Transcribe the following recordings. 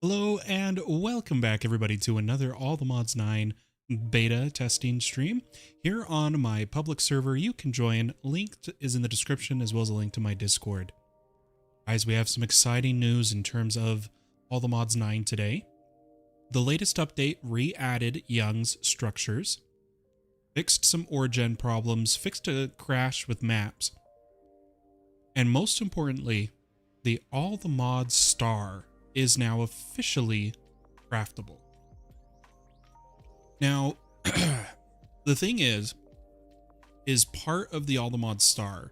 Hello and welcome back everybody to another All the Mods 9 beta testing stream. Here on my public server you can join, linked is in the description as well as a link to my Discord. Guys, we have some exciting news in terms of All the Mods 9 today. The latest update re-added Young's structures, fixed some origin problems, fixed a crash with maps, and most importantly, the All the Mods Star is now officially craftable. Now, the thing is part of the All the Mods Star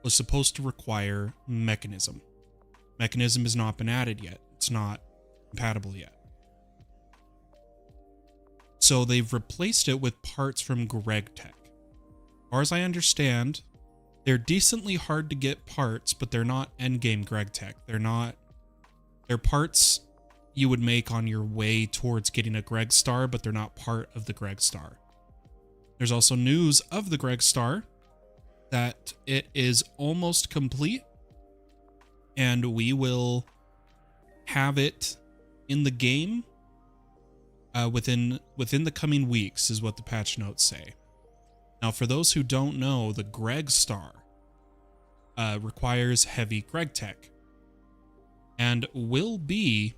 was supposed to require Mekanism. Mekanism has not been added yet. It's not compatible yet. So they've replaced it with parts from Gregtech. As far as I understand, they're decently hard to get parts, but they're not endgame Gregtech. They're parts you would make on your way towards getting a Gregstar, but they're not part of the Gregstar. There's also news of the Gregstar that it is almost complete, and we will have it in the game within the coming weeks, is what the patch notes say. Now, for those who don't know, the Gregstar requires heavy Gregtech, and will be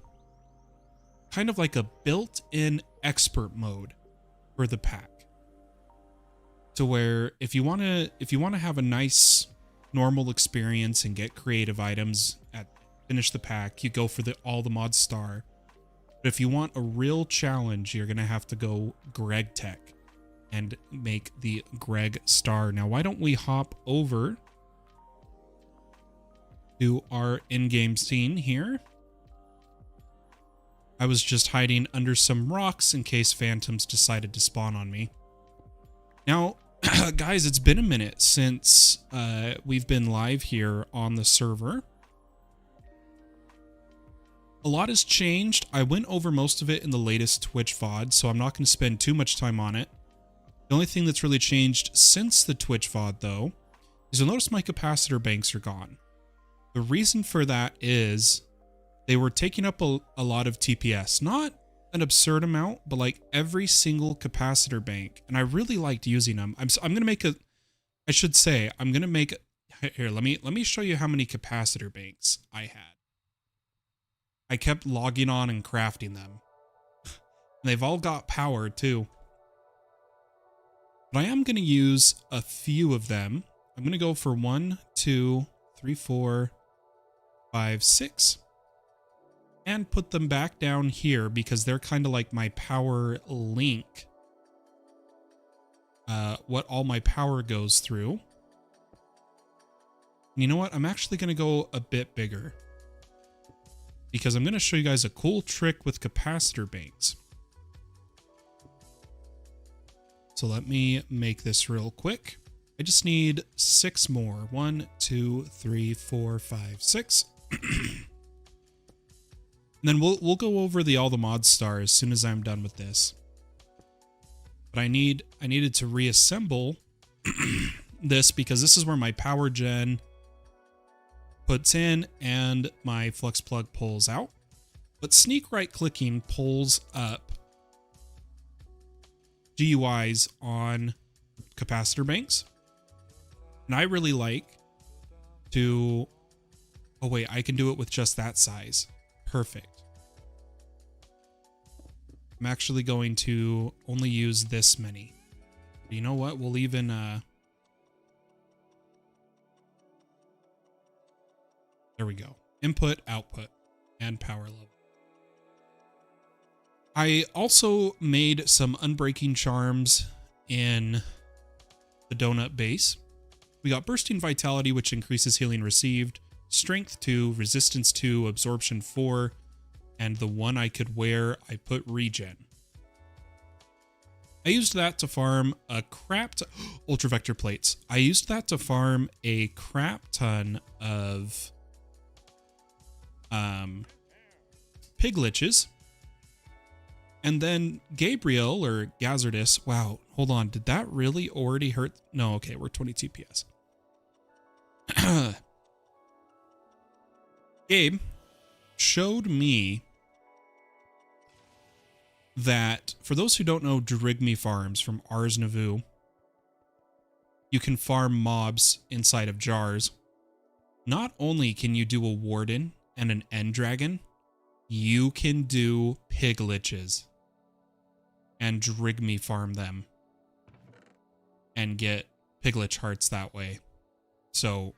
kind of like a built-in expert mode for the pack. To where if you want to have a nice normal experience and get creative items at finish the pack, you go for the All the Mods Star. But if you want a real challenge, you're going to have to go Gregtech and make the Gregstar. Now, why don't we hop over to our in-game scene here. I was just hiding under some rocks in case phantoms decided to spawn on me. Now, guys, it's been a minute since we've been live here on the server. A lot has changed. I went over most of it in the latest Twitch VOD, so I'm not going to spend too much time on it. The only thing that's really changed since the Twitch VOD, though, is you'll notice my capacitor banks are gone. The reason for that is they were taking up a lot of TPS. Not an absurd amount, but like every single capacitor bank. And I really liked using them. I'm going to make a... I should say, I'm going to make... Here, let me show you how many capacitor banks I had. I kept logging on and crafting them. And they've all got power, too. But I am going to use a few of them. I'm going to go for 1, 2, 3, 4... 5, 6, and put them back down here because they're kind of like my power link. What all my power goes through. And you know what? I'm actually going to go a bit bigger because I'm going to show you guys a cool trick with capacitor banks. So let me make this real quick. I just need 6 more. 1, 2, 3, 4, 5, 6. And then we'll go over the All the Mods Star as soon as I'm done with this. But I needed to reassemble this because this is where my power gen puts in and my flux plug pulls out. But sneak right clicking pulls up GUIs on capacitor banks. And I really like to... Oh wait, I can do it with just that size. Perfect. I'm actually going to only use this many. But you know what? We'll even... There we go. Input, output, and power level. I also made some unbreaking charms in the donut base. We got bursting vitality, which increases healing received. Strength 2, resistance 2, absorption 4, and the one I could wear, I put regen. I used that to farm a crap ton... Ultra vector plates. I used that to farm a crap ton of piglitches. And then Gabriel, or Gazardus... Wow, hold on. Did that really already hurt? No, okay, we're 20 TPS. Gabe showed me that for those who don't know Drigme farms from Ars Navu, you can farm mobs inside of jars. Not only can you do a warden and an end dragon, you can do pigliches and Drigme farm them and get piglich hearts that way. So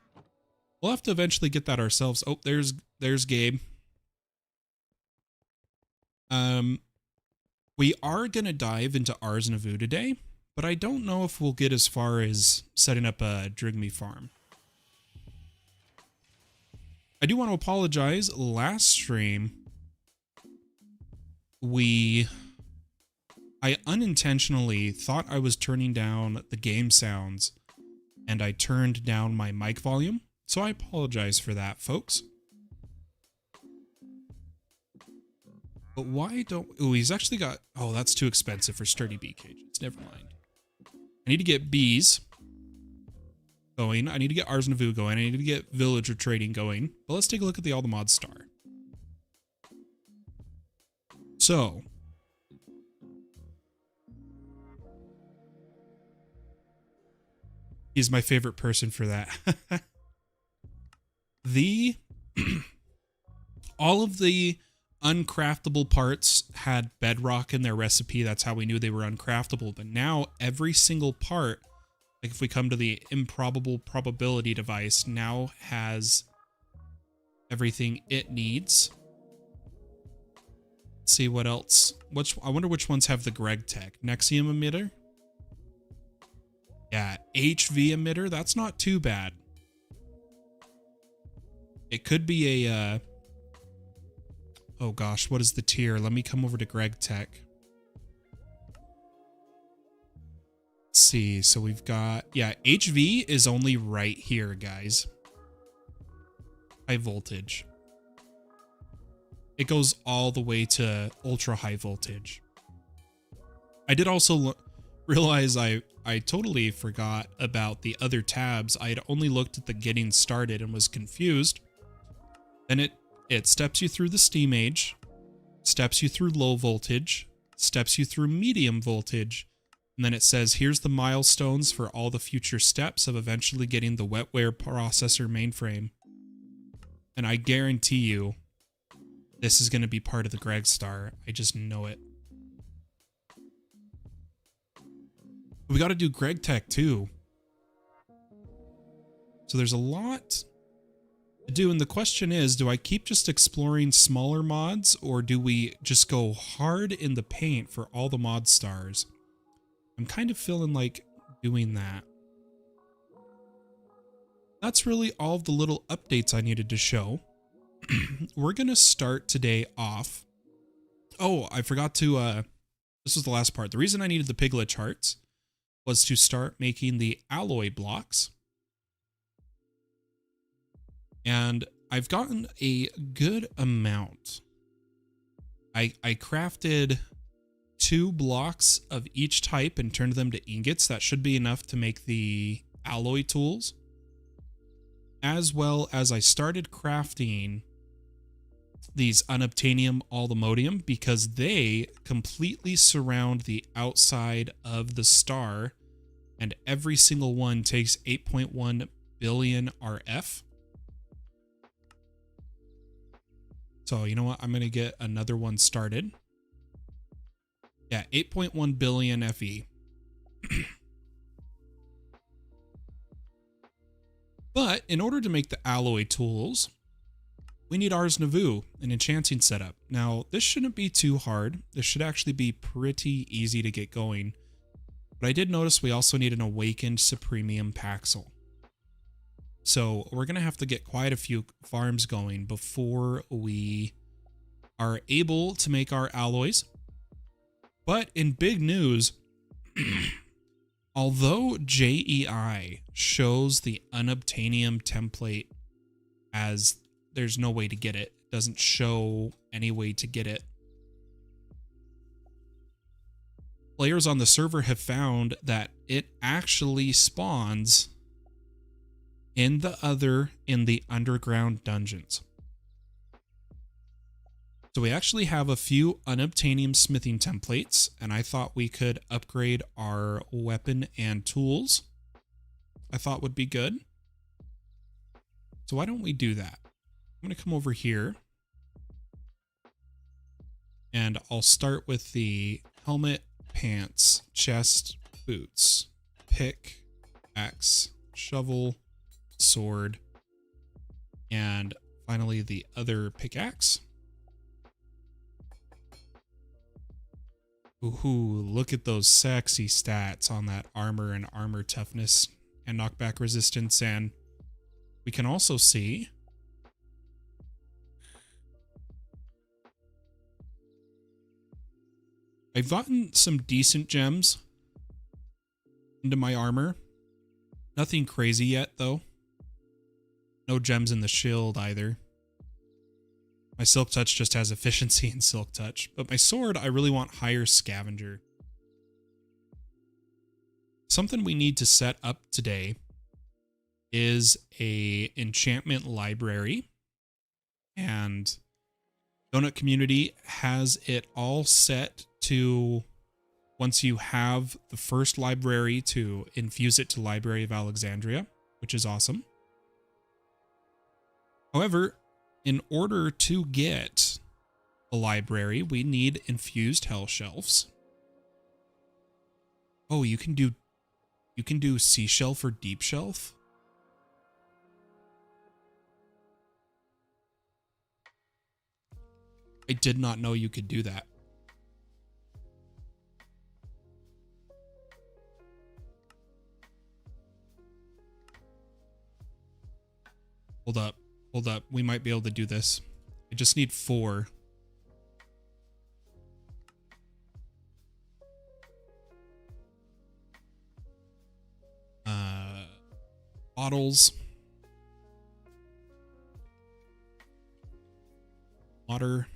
we'll have to eventually get that ourselves. Oh, there's Gabe. We are going to dive into Ars Navu today, but I don't know if we'll get as far as setting up a Drigme farm. I do want to apologize. Last stream, I unintentionally thought I was turning down the game sounds, and I turned down my mic volume, so I apologize for that, folks. But why don't... Oh, he's actually got... Oh, that's too expensive for sturdy bee cages. Never mind. I need to get bees going. I need to get Ars Navu going. I need to get villager trading going. But let's take a look at the All the Mods star. So... he's my favorite person for that. All of the uncraftable parts had bedrock in their recipe. That's how we knew they were uncraftable. But now every single part, like if we come to the improbable probability device, now has everything it needs. Let's see what else. I wonder which ones have the Gregtech. Nexium emitter? Yeah, HV emitter. That's not too bad. It could be a... oh gosh, what is the tier? Let me come over to Gregtech. Let's see, so we've got... yeah, HV is only right here, guys. High voltage. It goes all the way to ultra high voltage. I did also realize I totally forgot about the other tabs. I had only looked at the getting started and was confused. Then it steps you through the steam age, steps you through low voltage, steps you through medium voltage, and then it says, here's the milestones for all the future steps of eventually getting the wetware processor mainframe. And I guarantee you, this is going to be part of the Gregstar. I just know it. We got to do Gregtech too. So there's a lot to do, and the question is, do I keep just exploring smaller mods, or do we just go hard in the paint for all the mod stars? I'm kind of feeling like doing that. That's really all of the little updates I needed to show. We're going to start today off. Oh, I forgot to, this was the last part. The reason I needed the piglet charts was to start making the alloy blocks. And I've gotten a good amount. I crafted 2 blocks of each type and turned them to ingots. That should be enough to make the alloy tools. As well as I started crafting these unobtainium allthemodium because they completely surround the outside of the star, and every single one takes 8.1 billion RF. So you know what? I'm going to get another one started. Yeah, 8.1 billion FE. But in order to make the alloy tools, we need Ars Navu, an enchanting setup. Now, this shouldn't be too hard. This should actually be pretty easy to get going. But I did notice we also need an awakened Supremium Paxel. So we're going to have to get quite a few farms going before we are able to make our alloys. But in big news, although JEI shows the unobtainium template as there's no way to get it, doesn't show any way to get it, players on the server have found that it actually spawns in the underground dungeons. So we actually have a few unobtainium smithing templates, and I thought we could upgrade our weapon and tools. I thought would be good. So why don't we do that? I'm going to come over here, and I'll start with the helmet, pants, chest, boots, pick, axe, shovel, sword, and finally the other pickaxe. Ooh, look at those sexy stats on that armor and armor toughness and knockback resistance. And we can also see I've gotten some decent gems into my armor. Nothing crazy yet, though. No gems in the shield either. My Silk Touch just has efficiency and Silk Touch. But my sword, I really want higher scavenger. Something we need to set up today is a enchantment library. And Donut Community has it all set to, once you have the first library, to infuse it to Library of Alexandria, which is awesome. However, in order to get a library, we need infused hell shelves. Oh, you can do sea shelf or deep shelf? I did not know you could do that. Hold up. Hold up. We might be able to do this. I just need 4. Bottles. Water.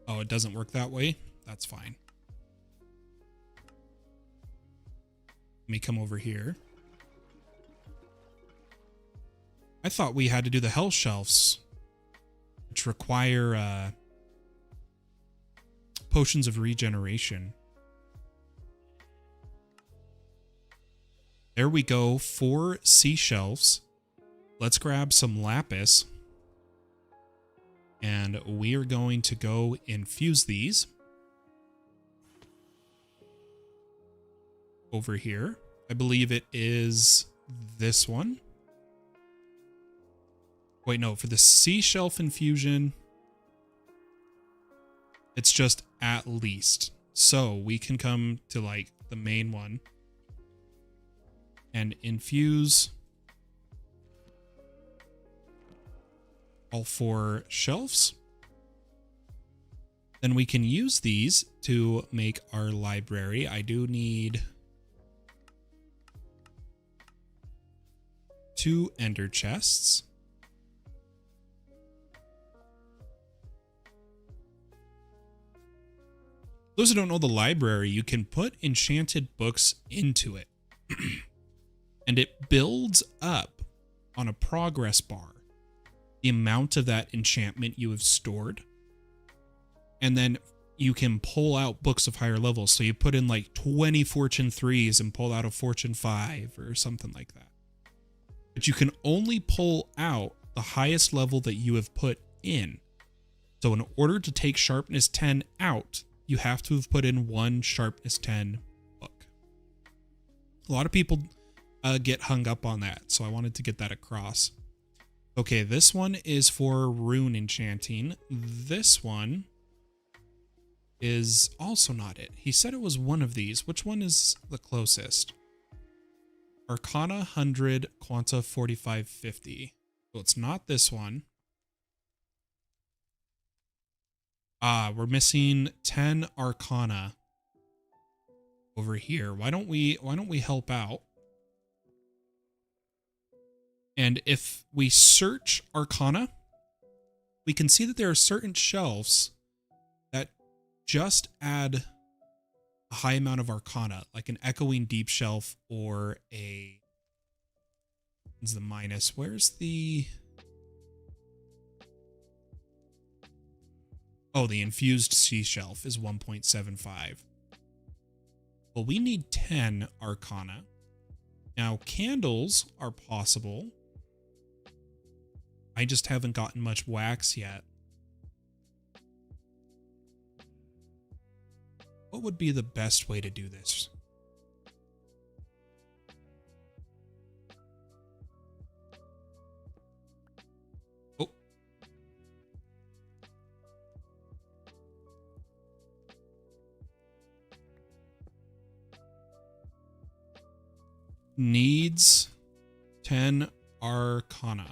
Oh, it doesn't work that way? That's fine. Let me come over here. I thought we had to do the hell shelves, which require potions of regeneration. There we go, 4 sea shelves. Let's grab some lapis. And we are going to go infuse these over here. I believe it is this one. Wait, no, for the sea shelf infusion, it's just at least. So we can come to like the main one and infuse all 4 shelves. Then we can use these to make our library. I do need 2 ender chests. Those who don't know the library, you can put enchanted books into it. And it builds up on a progress bar the amount of that enchantment you have stored. And then you can pull out books of higher levels. So you put in like 20 Fortune 3s and pull out a Fortune 5 or something like that. But you can only pull out the highest level that you have put in. So in order to take Sharpness 10 out, you have to have put in 1 Sharpness 10 book. A lot of people get hung up on that, so I wanted to get that across. Okay, this one is for rune enchanting. This one is also not it. He said it was one of these. Which one is the closest? Arcana 100, Quanta 4550. So it's not this one. Ah, we're missing 10 Arcana over here. Why don't we help out? And if we search Arcana, we can see that there are certain shelves that just add a high amount of Arcana, like an Echoing Deep Shelf or a... Where's the minus? Where's the... Oh, the infused sea shelf is 1.75. Well, we need 10 Arcana. Now, candles are possible. I just haven't gotten much wax yet. What would be the best way to do this? Oh. Needs 10 Arcana.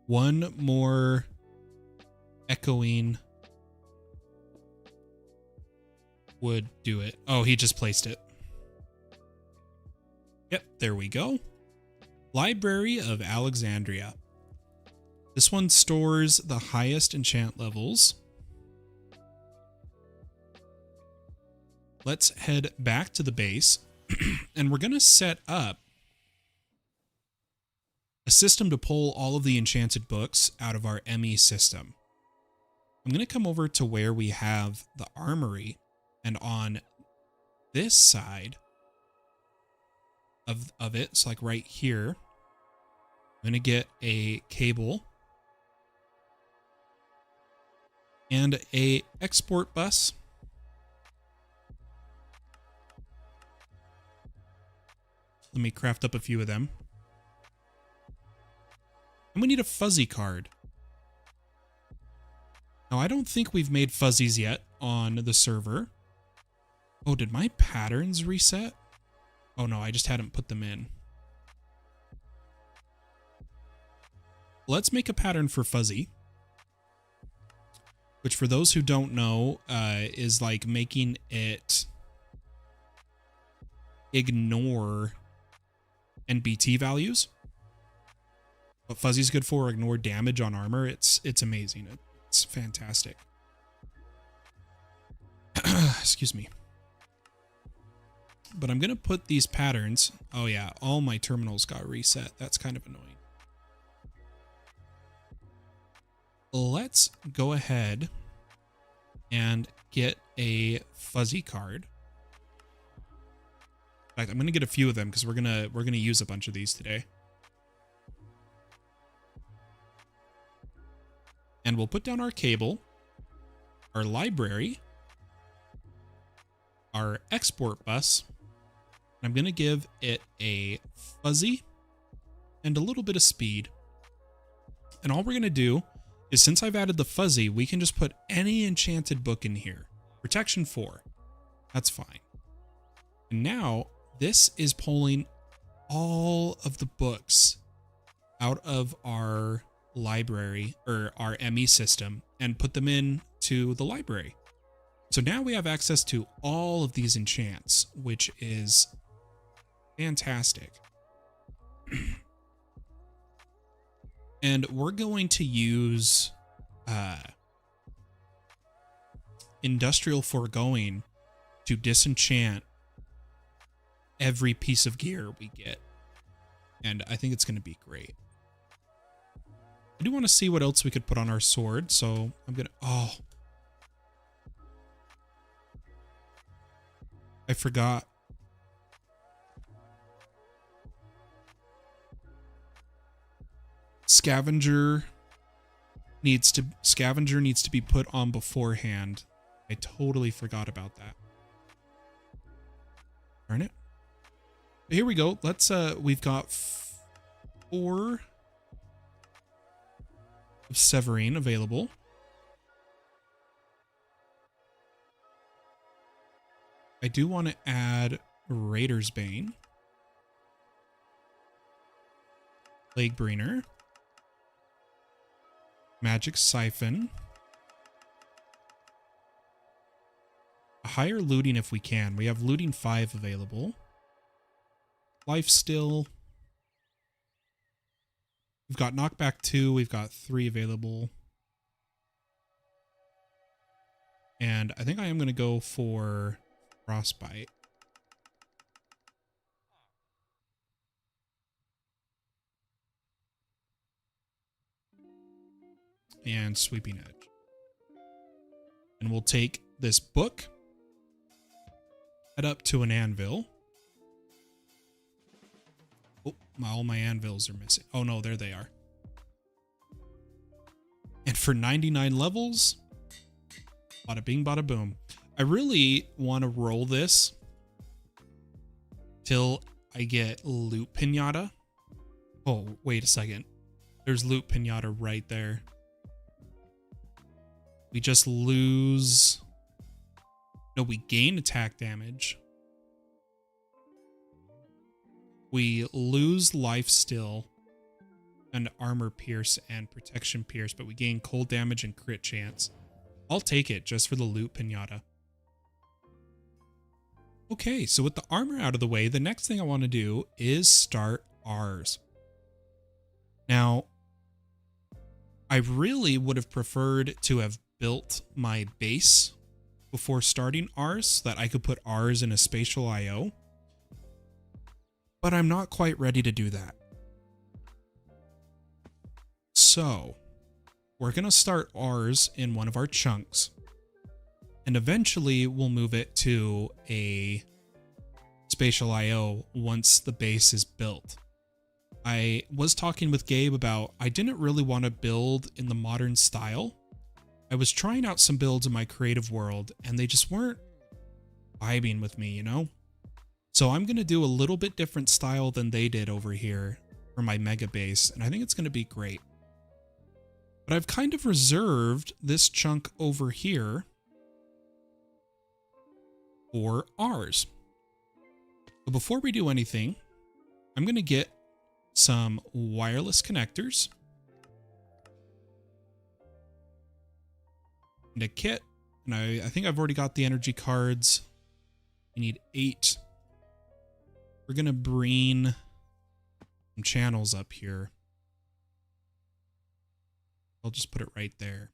One more echoing would do it. Oh, he just placed it. Yep, there we go. Library of Alexandria. This one stores the highest enchant levels. Let's head back to the base and we're going to set up a system to pull all of the enchanted books out of our ME system. I'm going to come over to where we have the armory, and on this side of it, so like right here, I'm going to get a cable and a export bus. Let me craft up a few of them. And we need a fuzzy card. Now, I don't think we've made fuzzies yet on the server. Oh, did my patterns reset? Oh no, I just hadn't put them in. Let's make a pattern for fuzzy. Which, for those who don't know, is like making it ignore NBT values. What fuzzy's good for, ignore damage on armor. It's amazing. It's fantastic. Excuse me. But I'm going to put these patterns. Oh yeah, all my terminals got reset. That's kind of annoying. Let's go ahead and get a fuzzy card. In fact, I'm going to get a few of them because we're going to use a bunch of these today. And we'll put down our cable, our library, our export bus. And I'm going to give it a fuzzy and a little bit of speed. And all we're going to do is, since I've added the fuzzy, we can just put any enchanted book in here. Protection 4. That's fine. And now this is pulling all of the books out of our library, or our ME system, and put them into the library. So now we have access to all of these enchants, which is fantastic. And we're going to use Industrial Foregoing to disenchant every piece of gear we get. And I think it's going to be great. I do want to see what else we could put on our sword, so I'm going to... Oh. I forgot. Scavenger needs to be put on beforehand. I totally forgot about that. Darn it. But here we go. Let's we've got 4 of Severine available. I do want to add Raider's Bane, Plaguebringer, Magic Siphon, a higher looting if we can. We have looting 5 available. Lifesteal. We've got knockback 2. We've got 3 available. And I think I am going to go for frostbite. And sweeping edge. And we'll take this book, head up to an anvil. Oh, all my anvils are missing. Oh no, there they are. And for 99 levels, bada bing, bada boom. I really want to roll this till I get loot pinata. Oh, wait a second. There's loot pinata right there. We just lose... No, we gain attack damage. We lose life still and armor pierce and protection pierce, but we gain cold damage and crit chance. I'll take it just for the loot pinata. Okay, so with the armor out of the way, the next thing I want to do is start Rs. Now, I really would have preferred to have built my base before starting Rs so that I could put Rs in a spatial IO. But I'm not quite ready to do that. So, we're going to start Rs in one of our chunks. And eventually we'll move it to a spatial IO once the base is built. I was talking with Gabe about I didn't really want to build in the modern style. I was trying out some builds in my creative world and they just weren't vibing with me, you know? So I'm going to do a little bit different style than they did over here for my mega base, and I think it's going to be great. But I've kind of reserved this chunk over here for Rs. But before we do anything, I'm going to get some wireless connectors and a kit. And I think I've already got the energy cards. We need 8. We're going to bring some channels up here. I'll just put it right there.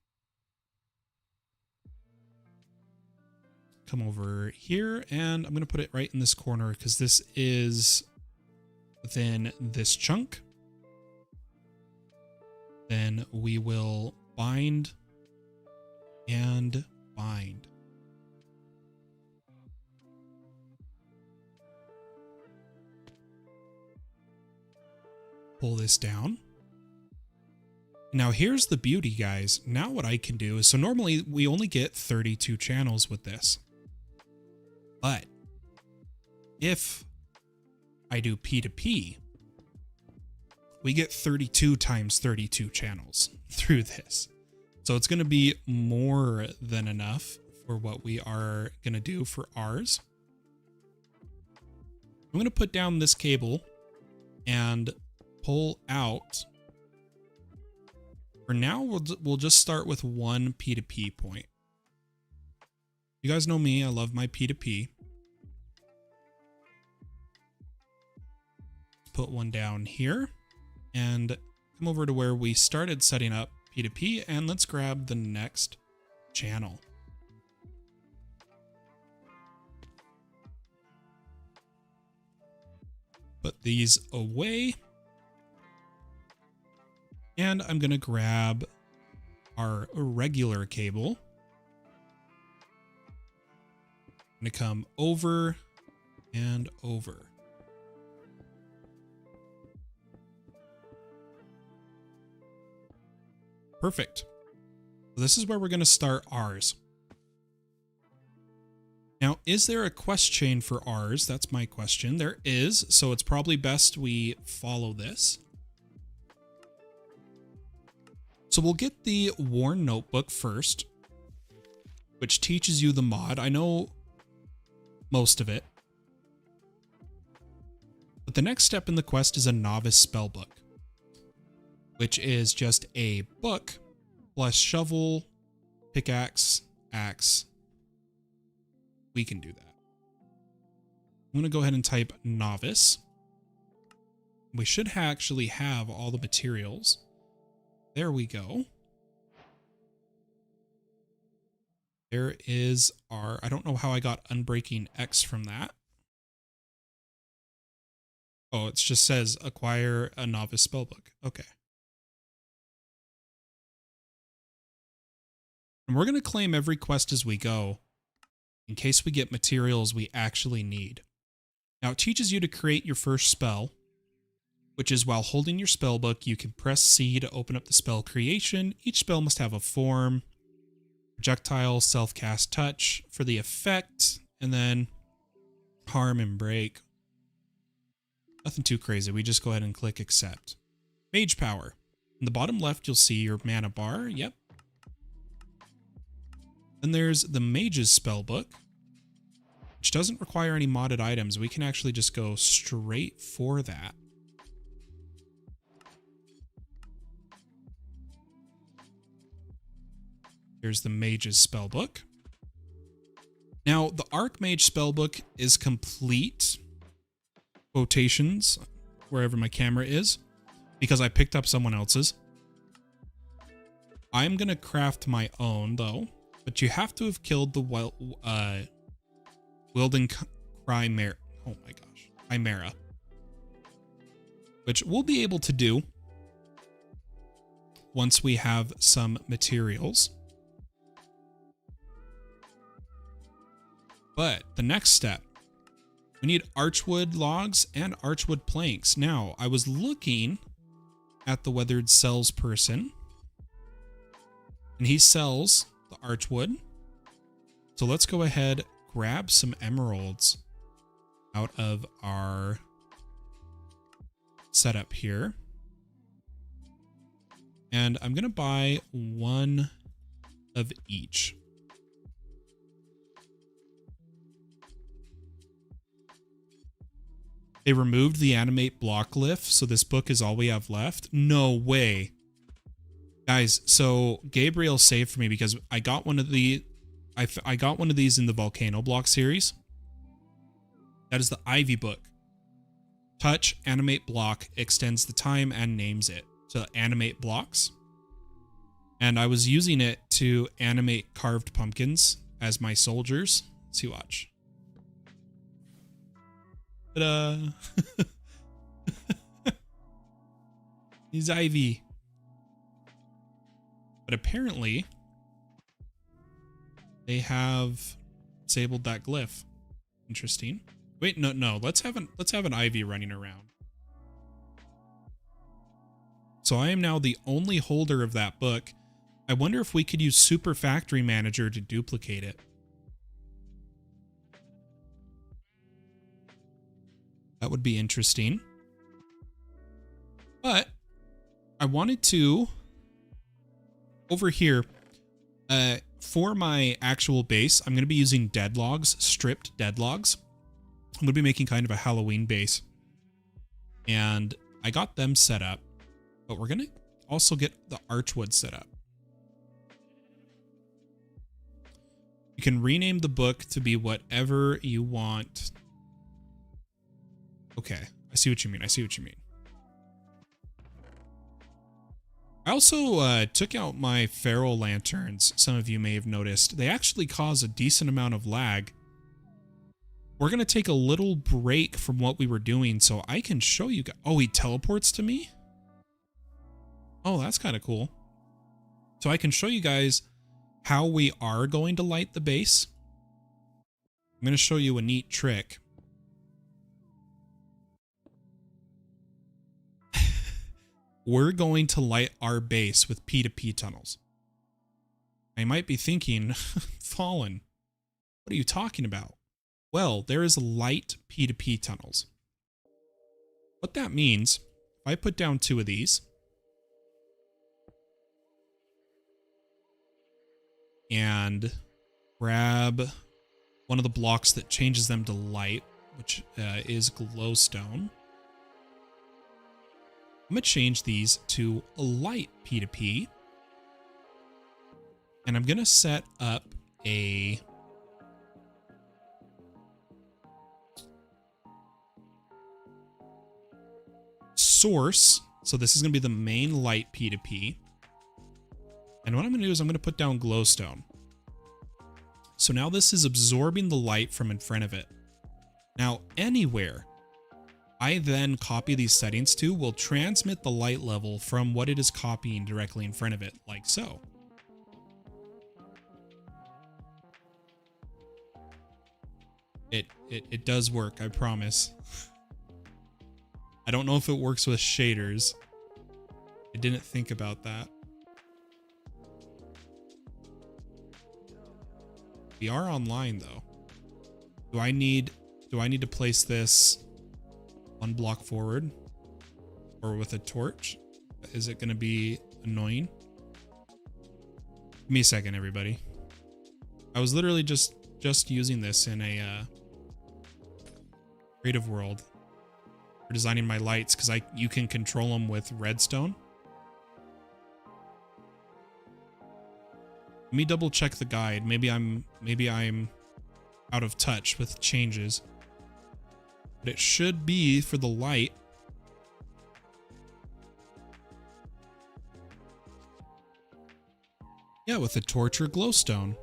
Come over here, and I'm going to put it right in this corner because this is within this chunk. Then we will bind and bind. Pull this down. Now here's the beauty, guys. Now what I can do is, so normally we only get 32 channels with this. But if I do P2P, we get 32 times 32 channels through this. So it's going to be more than enough for what we are going to do for Rs. I'm going to put down this cable and pull out. For now, we'll just start with one P2P point. You guys know me, I love my P2P. Put one down here and come over to where we started setting up P2P, and let's grab the next channel. Put these away. And I'm going to grab our regular cable. I'm going to come over and over. Perfect. So this is where we're going to start Rs. Now, is there a quest chain for Rs? That's my question. There is, so it's probably best we follow this. So we'll get the Worn Notebook first, which teaches you the mod. I know most of it. But the next step in the quest is a Novice Spellbook, which is just a book plus shovel, pickaxe, axe. We can do that. I'm going to go ahead and type Novice. We should actually have all the materials. There we go. There is our, I don't know how I got Unbreaking X from that. Oh, it just says acquire a novice spellbook. Okay. And we're going to claim every quest as we go in case we get materials we actually need. Now it teaches you to create your first spell, which is while holding your spellbook, you can press C to open up the spell creation. Each spell must have a form, projectile, self-cast, touch for the effect, and then harm and break. Nothing too crazy. We just go ahead and click accept. Mage power. In the bottom left, you'll see your mana bar. Yep. Then there's the mage's spellbook, which doesn't require any modded items. We can actually just go straight for that. Here's the mage's spellbook. Now, the Archmage spellbook is complete, quotations, wherever my camera is, because I picked up someone else's. I'm going to craft my own, though, but you have to have killed the Wilden Chimera. Oh my gosh. Chimera. Which we'll be able to do once we have some materials. But the next step, we need archwood logs and archwood planks. Now, I was looking at the Weathered Cells person, and he sells the archwood. So let's go ahead, grab some emeralds out of our setup here. And I'm going to buy one of each. They removed the animate block glyph, so this book is all we have left. No way. Guys, so Gabriel saved for me because I got one of the I got one of these in the Volcano Block series. That is the Ivy book. Touch, animate block, extends the time and names it to animate blocks. And I was using it to animate carved pumpkins as my soldiers. Let's see, watch. Ta-da! He's Ivy. But apparently, they have disabled that glyph. Interesting. Wait, no. Let's have an Ivy running around. So I am now the only holder of that book. I wonder if we could use Super Factory Manager to duplicate it. That would be interesting. But I wanted to, over here, for my actual base, I'm going to be using dead logs, stripped dead logs. I'm going to be making kind of a Halloween base. And I got them set up, but we're going to also get the archwood set up. You can rename the book to be whatever you want. Okay, I see what you mean. I also took out my ferro lanterns. Some of you may have noticed. They actually cause a decent amount of lag. We're going to take a little break from what we were doing so I can show you guys. Oh, he teleports to me? Oh, that's kind of cool. So I can show you guys how we are going to light the base. I'm going to show you a neat trick. We're going to light our base with P2P tunnels. I might be thinking, Fallen, what are you talking about? Well, there is light P2P tunnels. What that means, if I put down 2 of these, and grab one of the blocks that changes them to light, which is glowstone. I'm going to change these to a light P2P. And I'm going to set up a source. So this is going to be the main light P2P. And what I'm going to do is I'm going to put down glowstone. So now this is absorbing the light from in front of it. Now, anywhere I then copy these settings to will transmit the light level from what it is copying directly in front of it, like so. It does work, I promise. I don't know if it works with shaders. I didn't think about that. We are online though. Do I need to place this one block forward or with a torch? Is it going to be annoying? Give me a second, everybody. I was literally just using this in a creative world for designing my lights because you can control them with redstone. Let me double check the guide. Maybe I'm out of touch with changes. But it should be for the light. Yeah, with a torch or glowstone.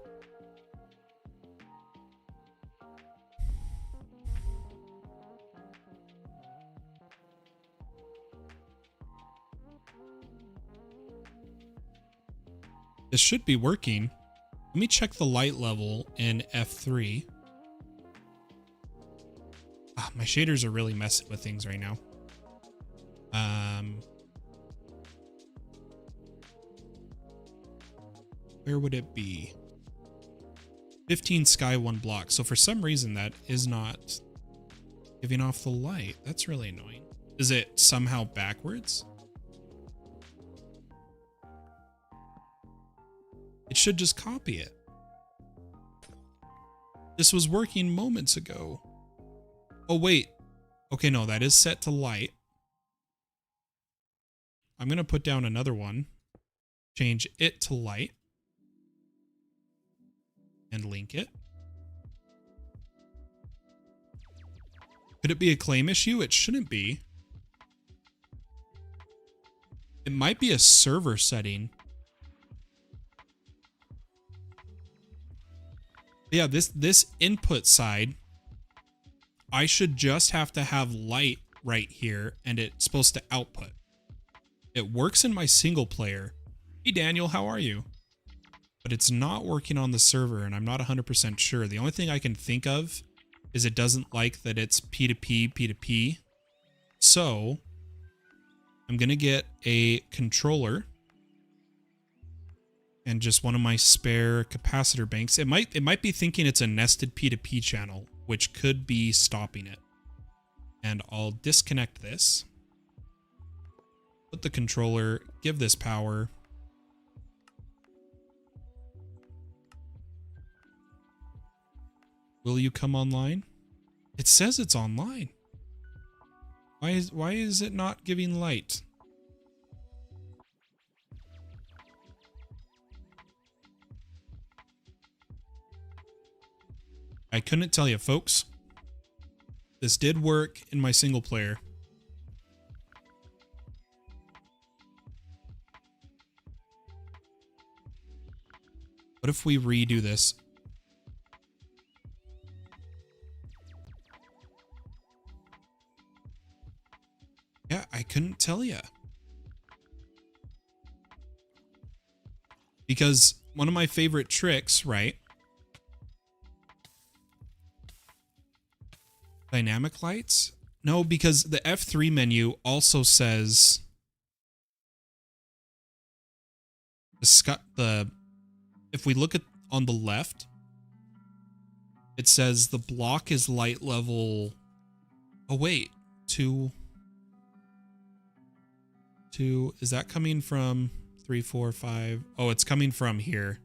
This should be working. Let me check the light level in F3. My shaders are really messing with things right now. Where would it be? 15 sky, 1 block. So for some reason that is not giving off the light. That's really annoying. Is it somehow backwards? It should just copy it. This was working moments ago. Oh, wait. Okay, no, that is set to light. I'm going to put down another one. Change it to light. And link it. Could it be a claim issue? It shouldn't be. It might be a server setting. Yeah, this input side, I should just have to have light right here and it's supposed to output. It works in my single player. Hey Daniel, how are you? But it's not working on the server and I'm not 100% sure. The only thing I can think of is it doesn't like that it's P2P, P2P. So I'm going to get a controller and just one of my spare capacitor banks. It might be thinking it's a nested P2P channel, which could be stopping it. And I'll disconnect this. Put the controller, give this power. Will you come online? It says it's online. Why is it not giving light? I couldn't tell you, folks. This did work in my single player. What if we redo this? Yeah, I couldn't tell you. Because one of my favorite tricks, right? Dynamic lights? No, because the F3 menu also says if we look at on the left, it says the block is light level. Oh wait, two. Is that coming from 3, 4, 5? Oh, it's coming from here.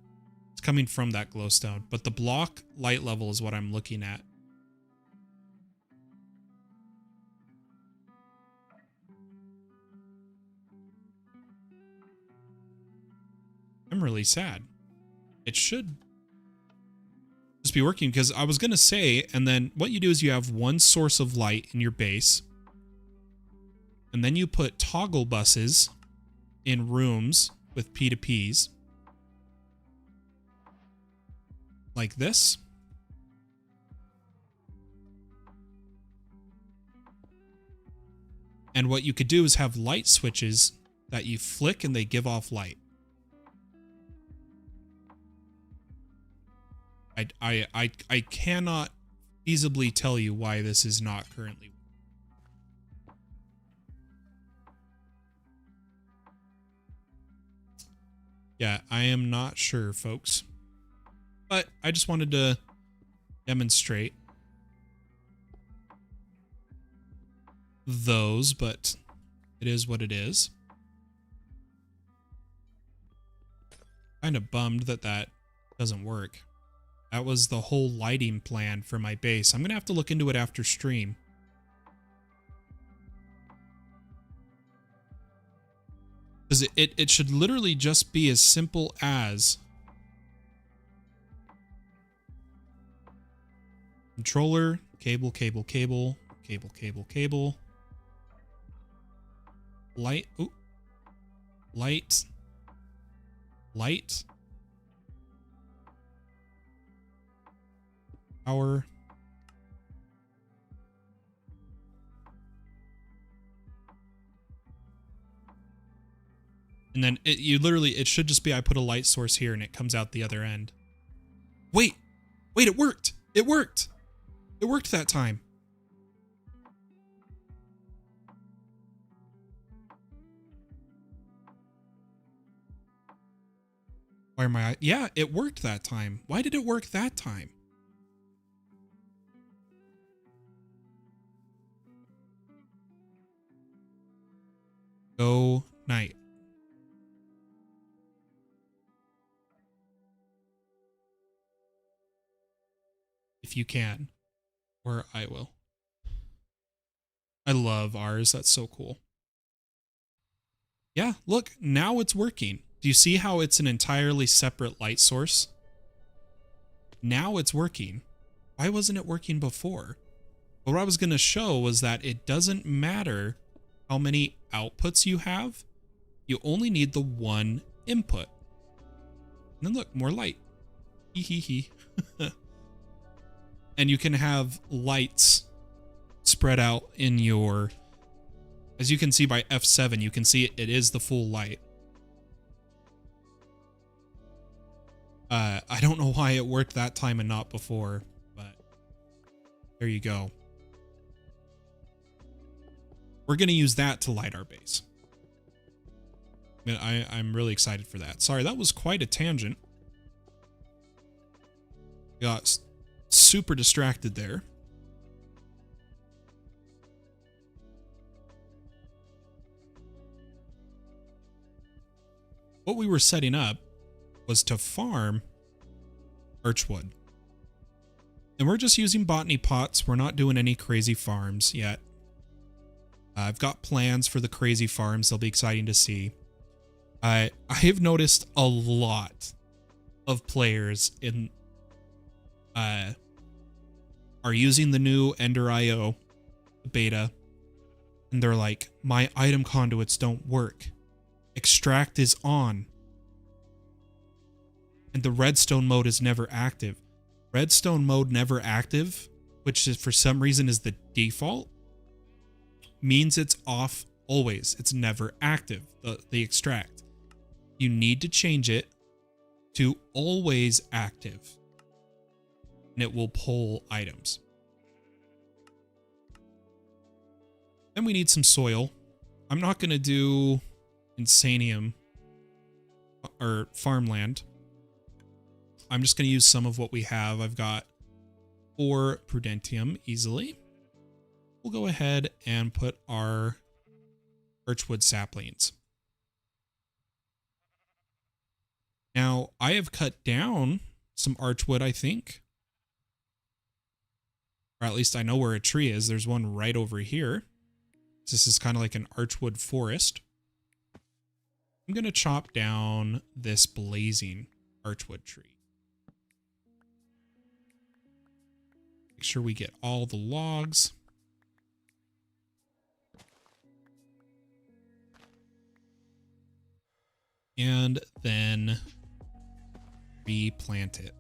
It's coming from that glowstone, but the block light level is what I'm looking at. I'm really sad. It should just be working because I was going to say, and then what you do is you have one source of light in your base. And then you put toggle buses in rooms with P2Ps. Like this. And what you could do is have light switches that you flick and they give off light. I cannot feasibly tell you why this is not currently. Yeah, I am not sure, folks. But I just wanted to demonstrate those, but it is what it is. Kind of bummed that that doesn't work. That was the whole lighting plan for my base. I'm going to have to look into it after stream. Because it should literally just be as simple as controller, cable, cable, cable, cable, cable, cable, light, ooh, light, light, power, and then it should just be I put a light source here and it comes out the other end. Wait, it worked. It worked. It worked that time. Why am I? Yeah, it worked that time. Why did it work that time? Go night. If you can, or I will. I love ours. That's so cool. Yeah, look, now it's working. Do you see how it's an entirely separate light source? Now it's working. Why wasn't it working before? What I was going to show was that it doesn't matter how many outputs you have. You only need the one input. And then look, more light. Hee hee hee. And you can have lights spread out in your, as you can see by F7, you can see it is the full light. I don't know why it worked that time and not before, but there you go. We're going to use that to light our base. I'm really excited for that. Sorry, that was quite a tangent. Got super distracted there. What we were setting up was to farm birchwood. And we're just using botany pots. We're not doing any crazy farms yet. I've got plans for the crazy farms. They'll be exciting to see. I have noticed a lot of players in are using the new Ender.io beta, and they're like, my item conduits don't work. Extract is on. And the redstone mode is never active. Redstone mode never active, which is for some reason is the default, means it's off always. It's never active, the extract. You need to change it to always active, and it will pull items. Then we need some soil. I'm not going to do Insanium or farmland. I'm just going to use some of what we have. I've got 4 Prudentium easily. We'll go ahead and put our birchwood saplings. Now, I have cut down some archwood, I think. Or at least I know where a tree is. There's one right over here. This is kind of like an archwood forest. I'm going to chop down this blazing archwood tree. Make sure we get all the logs. and then replant it.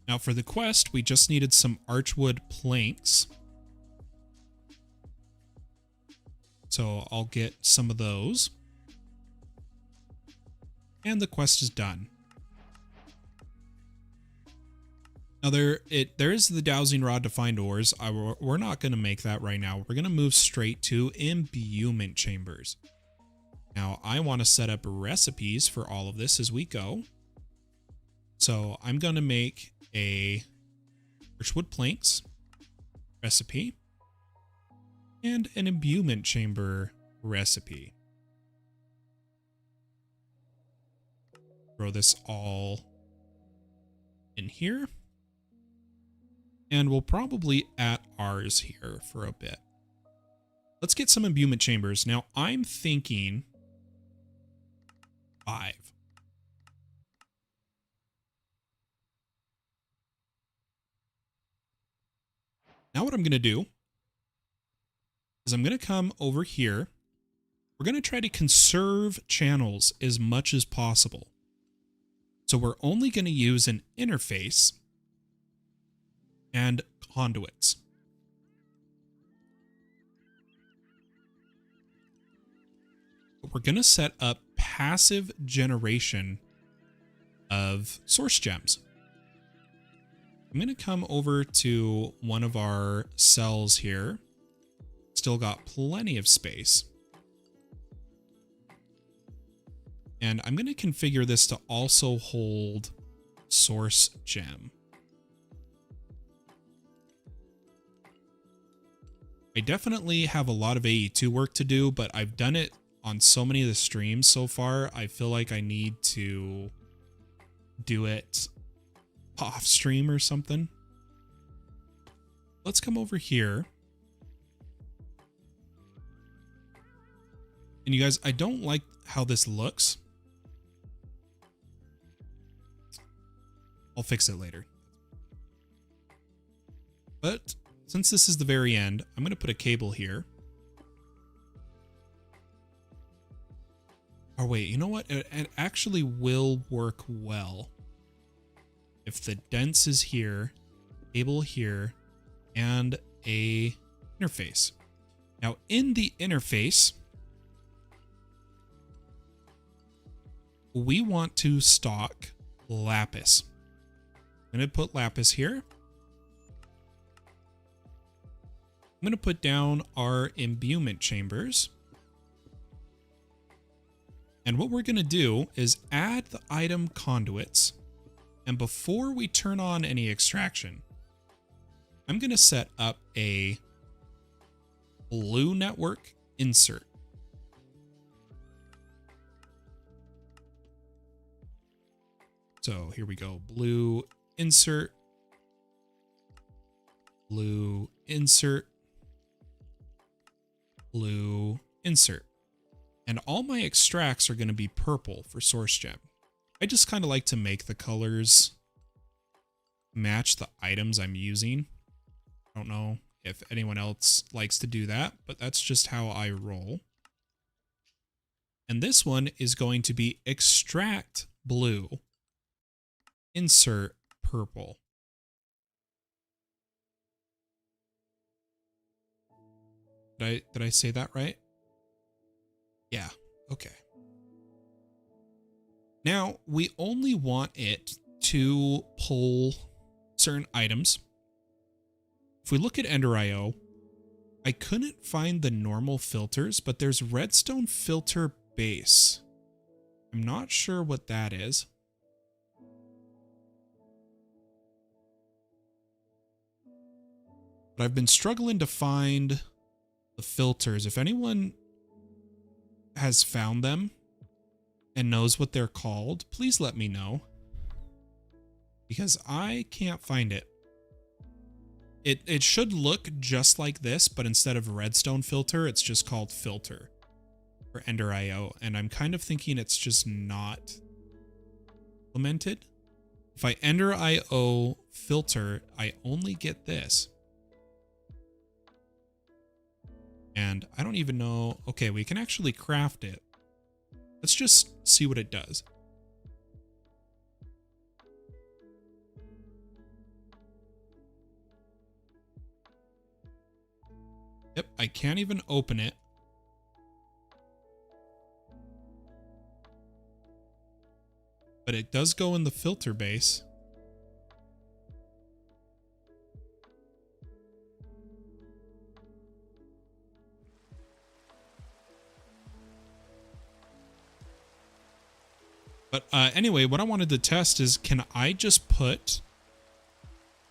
Now for the quest, we just needed some archwood planks. So I'll get some of those. And the quest is done. Now there is the dowsing rod to find ores. We're not going to make that right now. We're going to move straight to imbuement chambers. Now I want to set up recipes for all of this as we go. So I'm going to make a birchwood planks recipe and an imbuement chamber recipe. Throw this all in here. And we'll probably add ours here for a bit. Let's get some imbuement chambers. Now I'm thinking 5. Now what I'm going to do is I'm going to come over here. We're going to try to conserve channels as much as possible. So we're only going to use an interface and conduits. But we're going to set up passive generation of source gems. I'm going to come over to one of our cells here. Still got plenty of space. And I'm going to configure this to also hold source gem. I definitely have a lot of AE2 work to do, but I've done it on so many of the streams so far. I feel like I need to do it off stream or something. Let's come over here. And you guys, I don't like how this looks. I'll fix it later. But since this is the very end, I'm going to put a cable here. Oh wait, you know what? It actually will work well. If the dense is here, cable here, and a interface. Now in the interface, we want to stock lapis. I'm going to put lapis here. I'm going to put down our imbuement chambers. And what we're going to do is add the item conduits. And before we turn on any extraction, I'm going to set up a blue network insert. So here we go. Blue insert. Blue insert. Blue insert. And all my extracts are going to be purple for source gem. I just kind of like to make the colors match the items I'm using. I don't know if anyone else likes to do that, but that's just how I roll. And this one is going to be extract blue, insert purple. Did I say that right? Yeah, okay. Now, we only want it to pull certain items. If we look at Ender.io, I couldn't find the normal filters, but there's redstone filter base. I'm not sure what that is. But I've been struggling to find the filters. If anyone has found them and knows what they're called, please let me know, because I can't find it. It should look just like this, but instead of redstone filter, it's just called filter for Ender.io, and I'm kind of thinking it's just not implemented. If I Ender.io filter, I only get this. And I don't even know. Okay, we can actually craft it. Let's just see what it does. Yep, I can't even open it. But it does go in the filter base. But anyway, what I wanted to test is, can I just put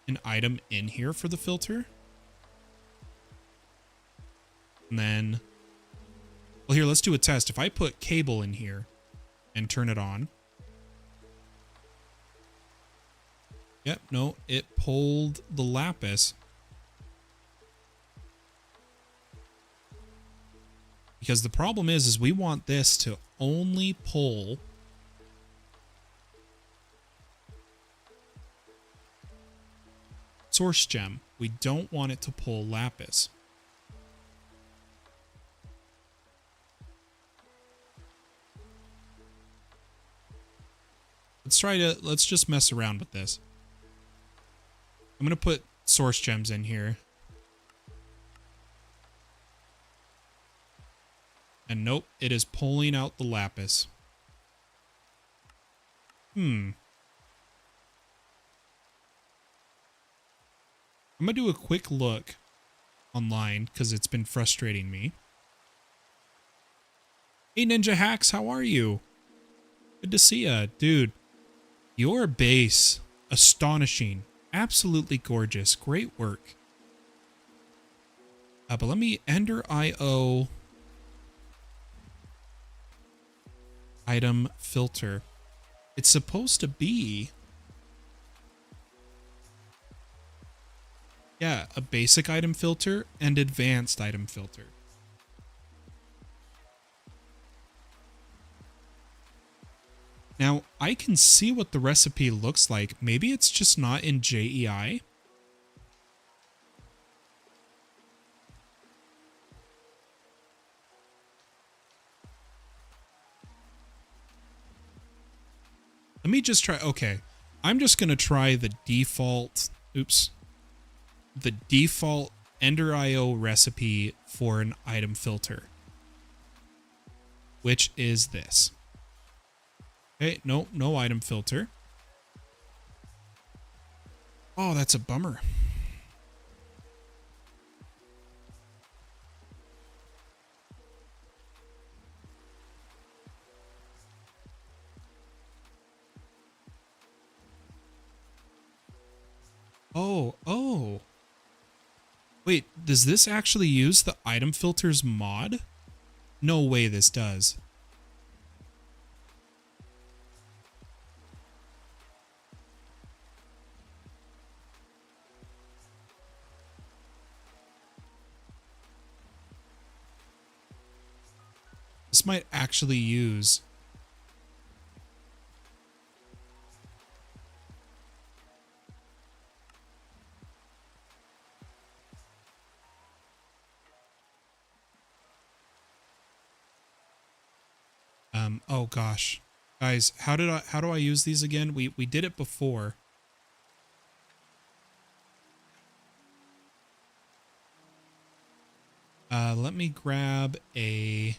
an item in here for the filter? And then, well, here, let's do a test. If I put cable in here and turn it on. Yep, no, it pulled the lapis. Because the problem is we want this to only pull source gem. We don't want it to pull lapis. Let's just mess around with this. I'm going to put source gems in here. And nope, it is pulling out the lapis. I'm going to do a quick look online because it's been frustrating me. Hey Ninja Hacks, how are you? Good to see ya, dude. Your base, astonishing. Absolutely gorgeous. Great work. But let me enter IO item filter. It's supposed to be, yeah, a basic item filter and advanced item filter. Now, I can see what the recipe looks like. Maybe it's just not in JEI. Let me just try. Okay, I'm just going to try the default, the default Ender IO recipe for an item filter, which is this. Okay, no item filter. Oh, that's a bummer. Oh. Wait, does this actually use the item filters mod? No way this does. This might actually use. Oh gosh. Guys, how do I use these again? We did it before. Let me grab a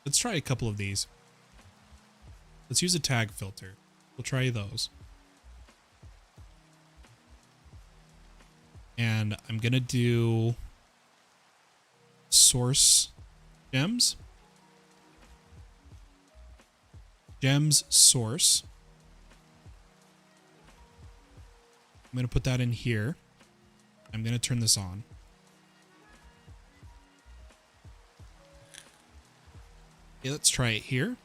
Let's try a couple of these. Let's use a tag filter. We'll try those. And I'm going to do source gems. Gems source. I'm going to put that in here. I'm going to turn this on. Okay, let's try it here.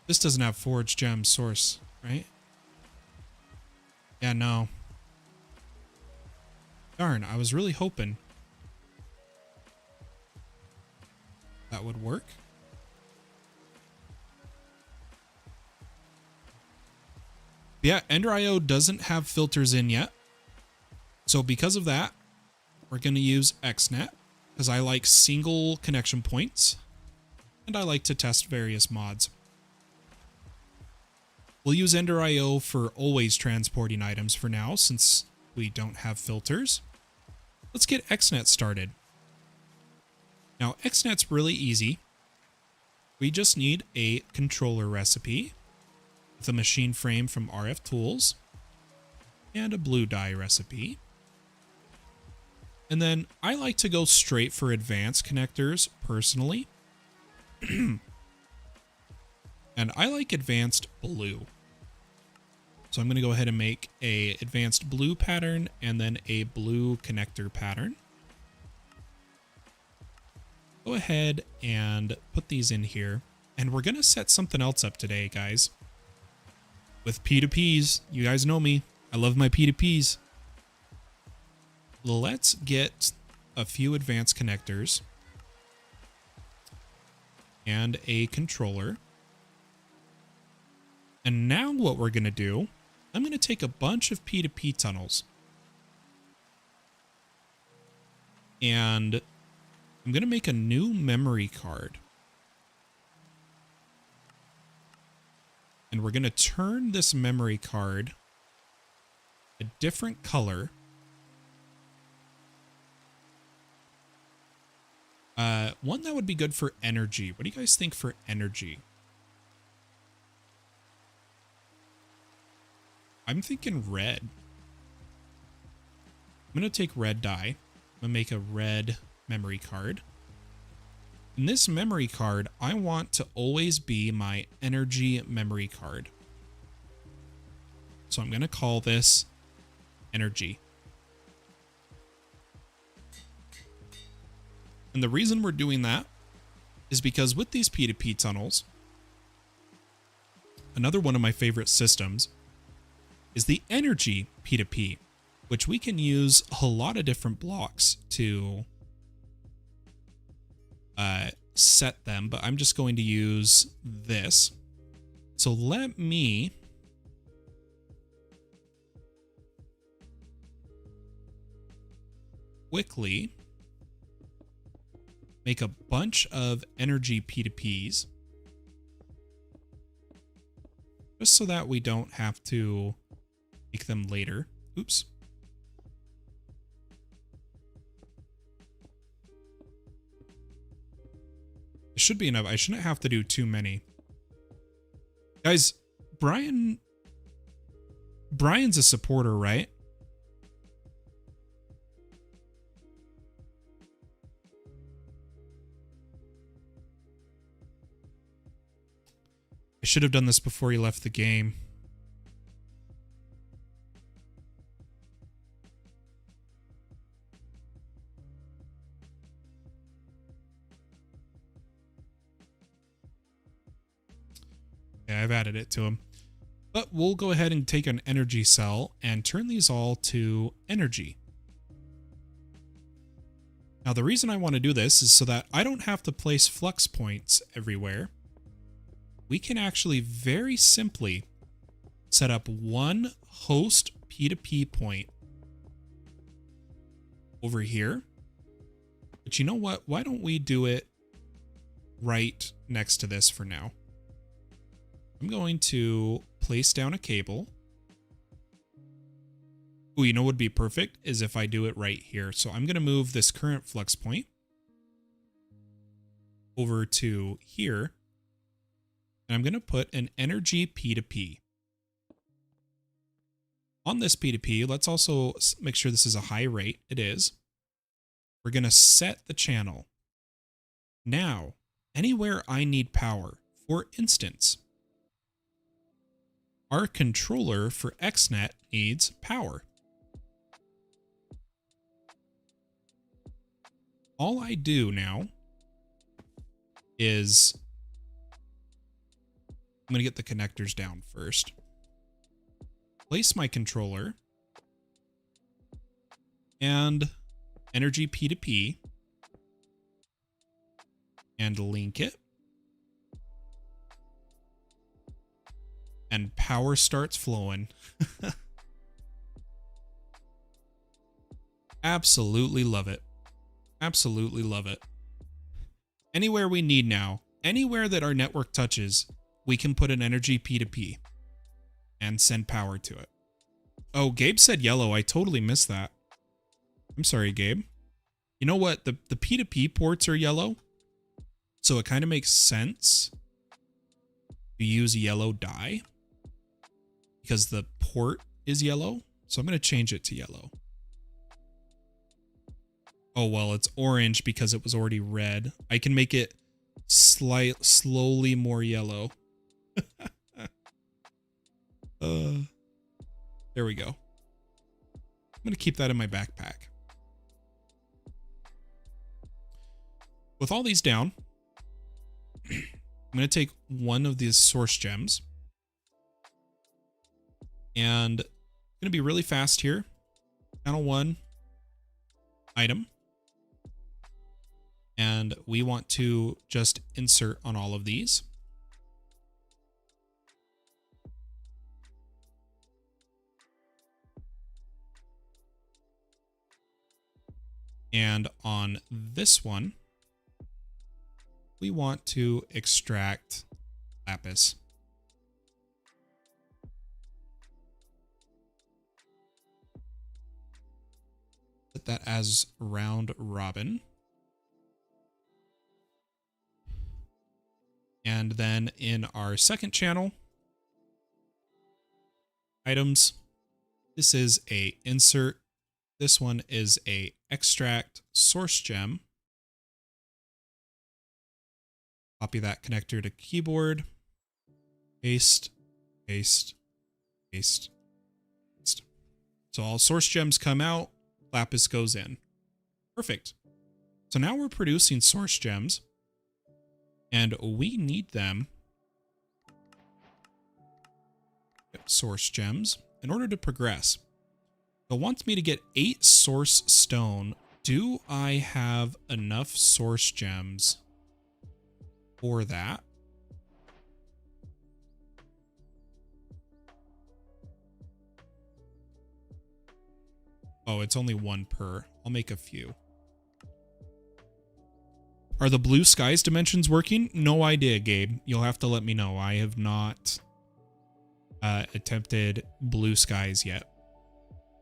This doesn't have forge gem source, right? Yeah, no. Darn, I was really hoping that would work. Yeah, Ender.io doesn't have filters in yet. So because of that, we're going to use XNet because I like single connection points and I like to test various mods. We'll use Ender.io for always transporting items for now since we don't have filters. Let's get XNet started. Now, XNet's really easy. We just need a controller recipe with a machine frame from RF Tools and a blue dye recipe. And then I like to go straight for advanced connectors personally. And I like advanced blue. So I'm going to go ahead and make a advanced blue pattern and then a blue connector pattern. Go ahead and put these in here. And we're going to set something else up today, guys. With P2Ps. You guys know me. I love my P2Ps. Let's get a few advanced connectors and a controller. And now what we're going to do, I'm going to take a bunch of P2P tunnels and I'm going to make a new memory card. And we're going to turn this memory card a different color. One that would be good for energy. What do you guys think for energy? I'm thinking red. I'm going to take red dye. I'm going to make a red memory card. In this memory card, I want to always be my energy memory card. So I'm going to call this energy. And the reason we're doing that is because with these P2P tunnels, another one of my favorite systems is the energy P2P, which we can use a lot of different blocks to set them, but I'm just going to use this. So let me quickly make a bunch of energy P2Ps just so that we don't have to make them later. Oops. It should be enough. I shouldn't have to do too many. Guys, Brian's a supporter, right? I should have done this before he left the game. Yeah, I've added it to him. But we'll go ahead and take an energy cell and turn these all to energy. Now, the reason I want to do this is so that I don't have to place flux points everywhere. We can actually very simply set up one host P2P point over here. But you know what? Why don't we do it right next to this for now? I'm going to place down a cable. Oh, you know what would be perfect is if I do it right here. So I'm going to move this current flux point over to here. And I'm going to put an energy P2P. On this P2P, let's also make sure this is a high rate. It is. We're going to set the channel. Now, anywhere I need power, for instance, our controller for XNet needs power. All I do now is I'm going to get the connectors down first. Place my controller and energy P2P and link it. and power starts flowing. Absolutely love it. Absolutely love it. Anywhere we need now, anywhere that our network touches, we can put an energy P2P and send power to it. Oh, Gabe said yellow. I totally missed that. I'm sorry, Gabe. You know what? The P2P ports are yellow, so it kind of makes sense to use yellow dye because the port is yellow. So I'm going to change it to yellow. Oh, well, it's orange because it was already red. I can make it slowly more yellow. There we go. I'm going to keep that in my backpack. With all these down, I'm going to take one of these source gems. And I'm going to be really fast here. Channel 1 item. And we want to just insert on all of these. And on this one, we want to extract lapis. Set that as round robin. And then in our second channel, items, this is a insert. This one is a extract source gem. Copy that connector to keyboard. Paste, paste, paste, paste. So all source gems come out, lapis goes in. Perfect. So now we're producing source gems. And we need them, source gems, in order to progress. It wants me to get 8 source stone. Do I have enough source gems for that? Oh, it's only 1 per. I'll make a few. Are the blue skies dimensions working? No idea, Gabe. You'll have to let me know. I have not attempted blue skies yet.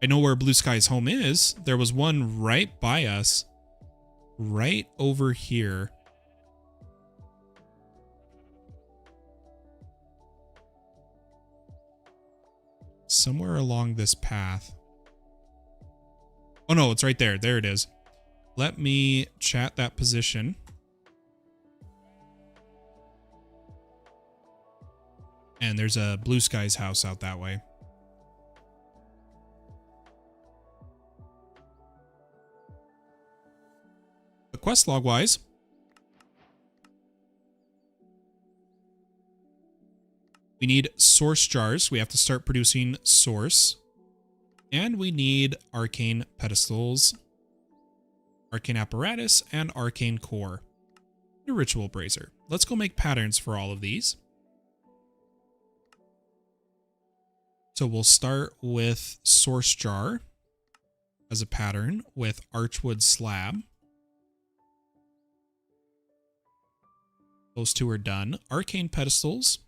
I know where blue skies home is. There was one right by us. Right over here. Somewhere along this path. Oh no, it's right there. There it is. Let me chat that position. And there's a blue skies house out that way. But quest log wise, we need source jars. We have to start producing source. And we need arcane pedestals, arcane apparatus, and arcane core. A ritual brazier. Let's go make patterns for all of these. So we'll start with source jar as a pattern with archwood slab. Those two are done. Arcane pedestals.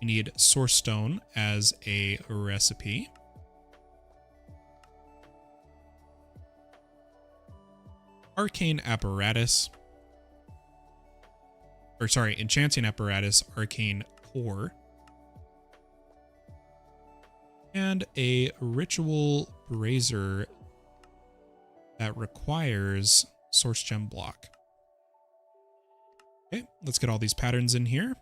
We need source stone as a recipe. Arcane apparatus. Or sorry, enchanting apparatus, arcane core. And a ritual brazier that requires source gem block. Okay, let's get all these patterns in here.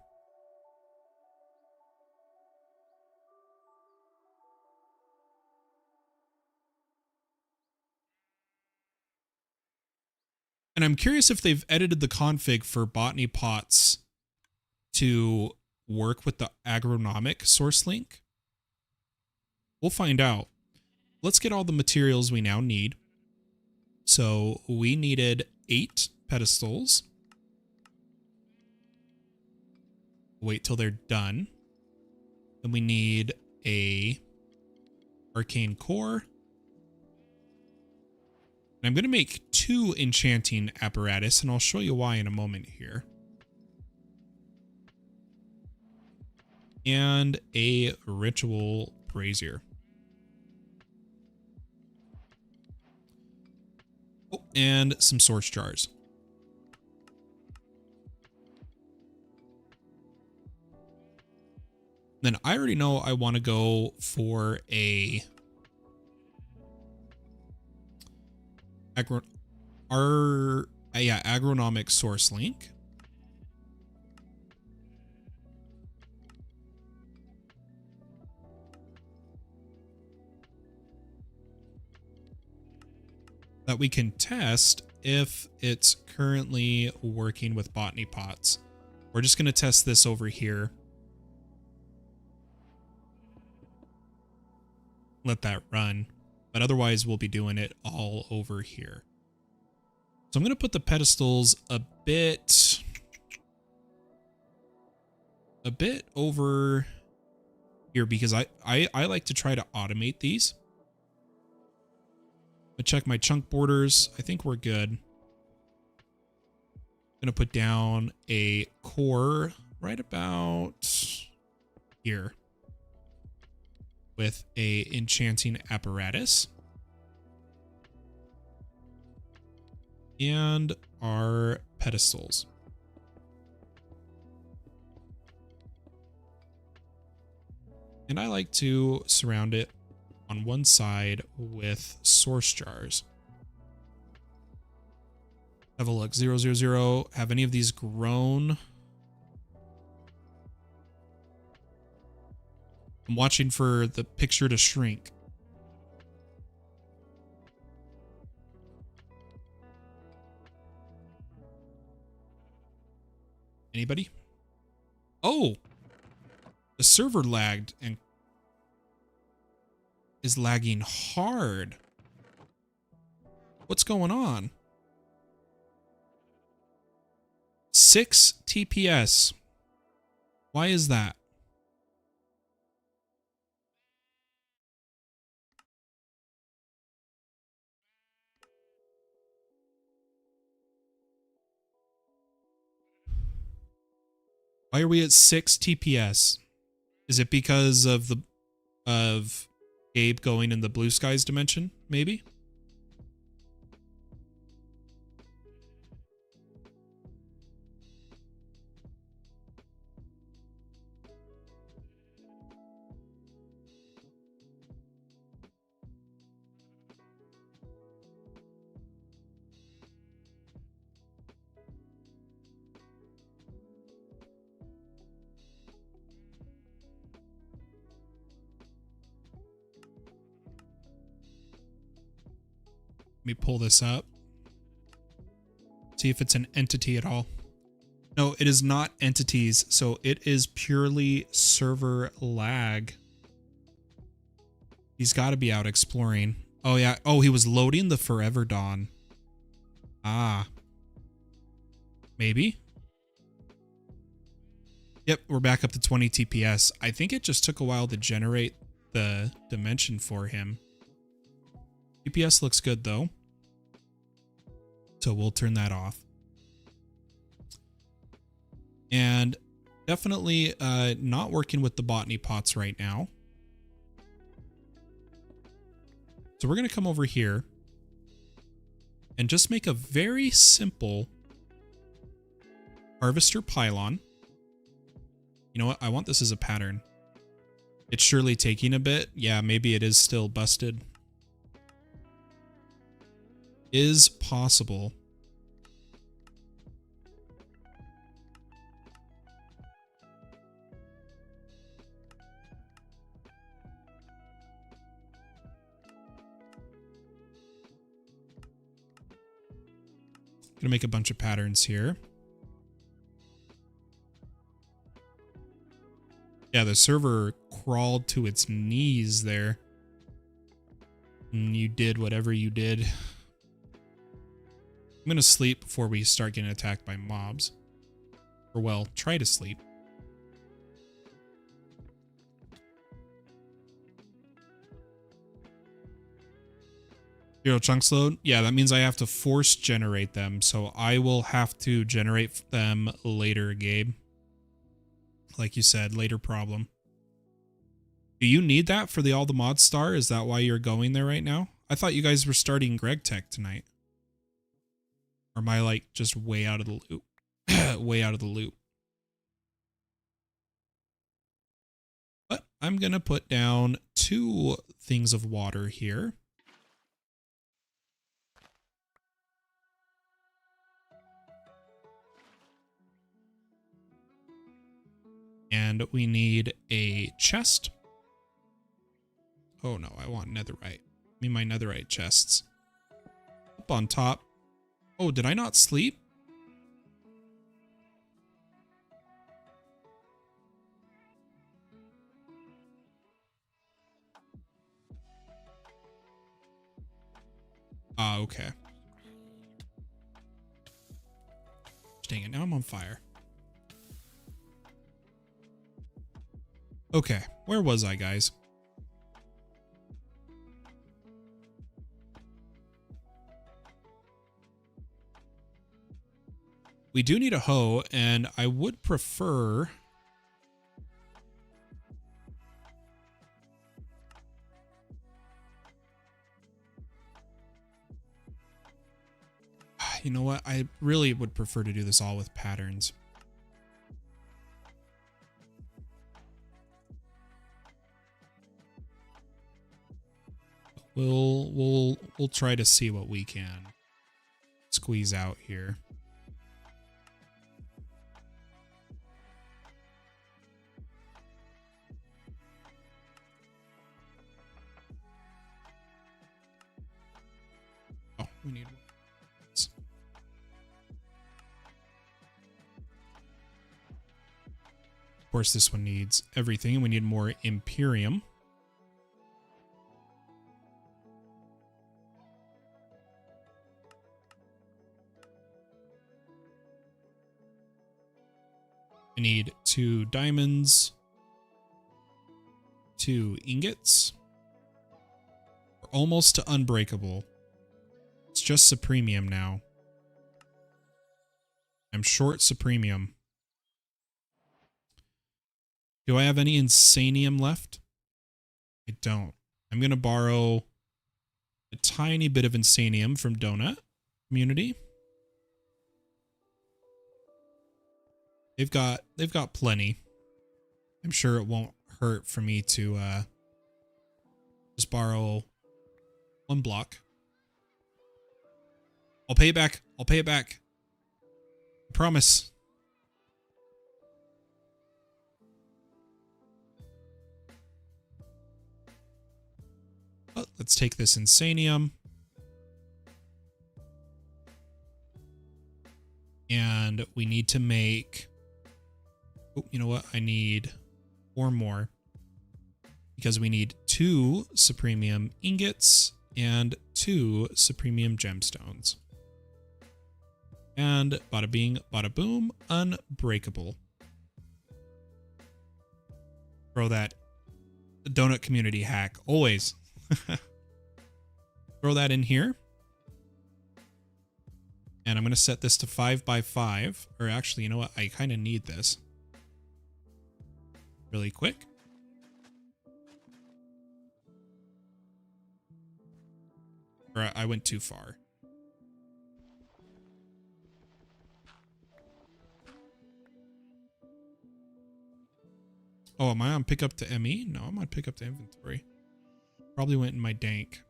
And I'm curious if they've edited the config for botany pots to work with the agronomic source link. We'll find out. Let's get all the materials we now need. So we needed 8 pedestals. Wait till they're done. Then we need a arcane core. And I'm going to make 2 enchanting apparatus, and I'll show you why in a moment here. And a ritual brazier. Oh, and some source jars. Then I already know I want to go for a agronomic source link. That we can test if it's currently working with botany pots. We're just going to test this over here. Let that run. But otherwise, we'll be doing it all over here. So I'm going to put the pedestals a bit over here because I like to try to automate these. I check my chunk borders. I think we're good. I'm going to put down a core right about here with a enchanting apparatus. And our pedestals. And I like to surround it on one side with source jars. Have a look. 000. Have any of these grown? I'm watching for the picture to shrink. Anybody? Oh! The server lagged and is lagging hard. What's going on? 6 TPS. Why is that? Why are we at 6 TPS? Is it because of Gabe going in the blue skies dimension? Maybe? Let me pull this up. See if it's an entity at all. No, it is not entities, so it is purely server lag. He's got to be out exploring. Oh, yeah. Oh, he was loading the Forever Dawn. Ah. Maybe? Yep, we're back up to 20 TPS. I think it just took a while to generate the dimension for him. TPS looks good, though. So we'll turn that off. And definitely not working with the botany pots right now. So we're going to come over here and just make a very simple harvester pylon. You know what? I want this as a pattern. It's surely taking a bit. Yeah, maybe it is still busted. Is possible. Gonna make a bunch of patterns here. Yeah, the server crawled to its knees there. And you did whatever you did. I'm gonna sleep before we start getting attacked by mobs. Or well, try to sleep. Zero chunks load? Yeah, that means I have to force generate them. So I will have to generate them later, Gabe. Like you said, later problem. Do you need that for the All the Mods Star? Is that why you're going there right now? I thought you guys were starting Gregtech tonight. Or am I like just way out of the loop? Way out of the loop. But I'm going to put down 2 things of water here. And we need a chest. Oh no, I want netherite. Give me my netherite chests. Up on top. Oh, did I not sleep? Ah, okay. Dang it, now I'm on fire. Okay, where was I, guys? We do need a hoe, and I would prefer... You know what? I really would prefer to do this all with patterns. We'll try to see what we can squeeze out here. Oh, we need one. Of course, this one needs everything. We need more Imperium. I need 2 diamonds, 2 ingots. We're almost to unbreakable. It's just supremium now. I'm short supremium. Do I have any insanium left? I don't. I'm going to borrow a tiny bit of insanium from Donut Community. They've got plenty. I'm sure it won't hurt for me to just borrow 1 block. I'll pay it back. I'll pay it back. I promise. Oh, let's take this insanium. And we need to make... Oh, you know what? I need 4 more. Because we need 2 supremium ingots and 2 supremium gemstones. And bada bing, bada boom, unbreakable. Throw that Donut Community hack. Always. Throw that in here. And I'm going to set this to 5 by 5. Or actually, you know what? I kind of need this. Really quick. Or I went too far. Oh, am I on pick up to ME? No, I'm on pick up to inventory. Probably went in my dank.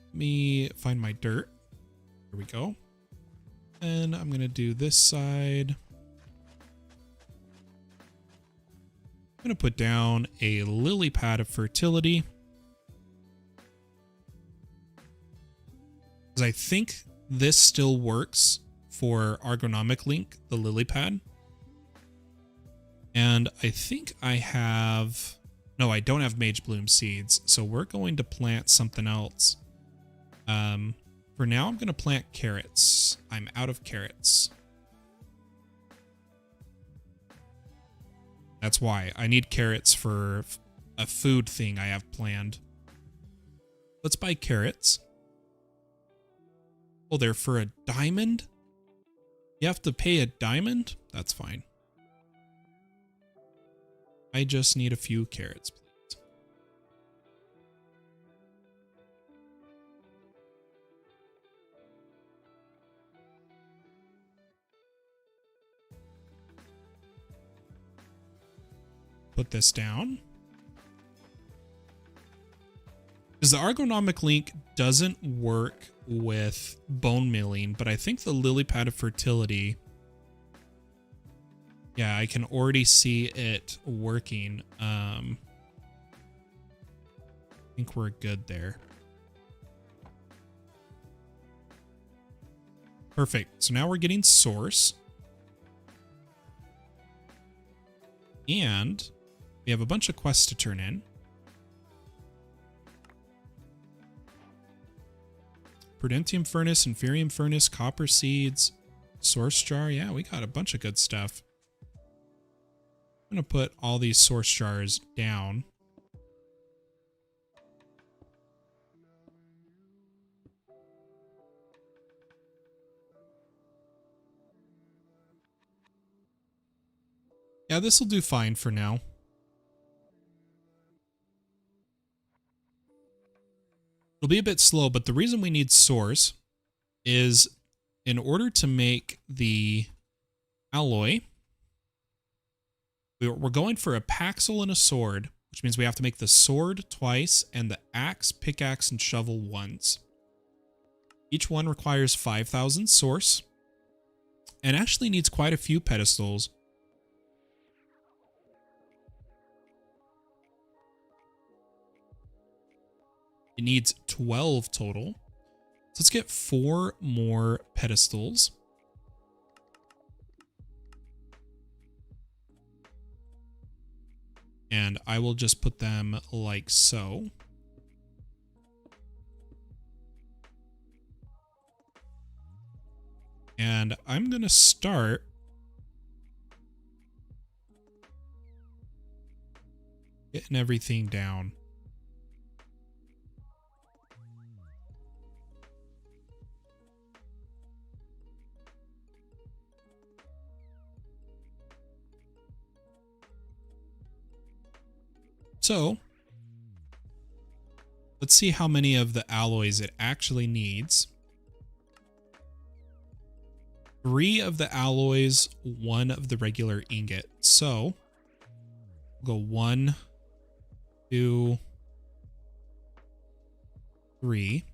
Let me find my dirt. Here we go. And I'm going to do this side. I'm going to put down a lily pad of fertility. Because I think this still works for Argonomic Link, the lily pad. And I think I have... No, I don't have Mage Bloom seeds. So we're going to plant something else. For now, I'm going to plant carrots. I'm out of carrots. That's why. I need carrots for a food thing I have planned. Let's buy carrots. Oh, they're for a diamond? You have to pay a diamond? That's fine. I just need a few carrots, please. Put this down. Because the ergonomic link doesn't work with bone milling, but I think the lily pad of fertility, yeah, I can already see it working. I think we're good there. Perfect. So now we're getting source. And we have a bunch of quests to turn in. Prudentium furnace, inferium furnace, copper seeds, source jar. Yeah, we got a bunch of good stuff. I'm going to put all these source jars down. Yeah, this will do fine for now. It'll be a bit slow, but the reason we need source is in order to make the alloy, we're going for a paxel and a sword, which means we have to make the sword twice and the axe, pickaxe, and shovel once. Each one requires 5,000 source and actually needs quite a few pedestals. It needs 12 total. So let's get 4 more pedestals. And I will just put them like so. And I'm going to start getting everything down. So, let's see how many of the alloys it actually needs. 3 of the alloys, 1 of the regular ingot. So, we'll go 1, 2, 3.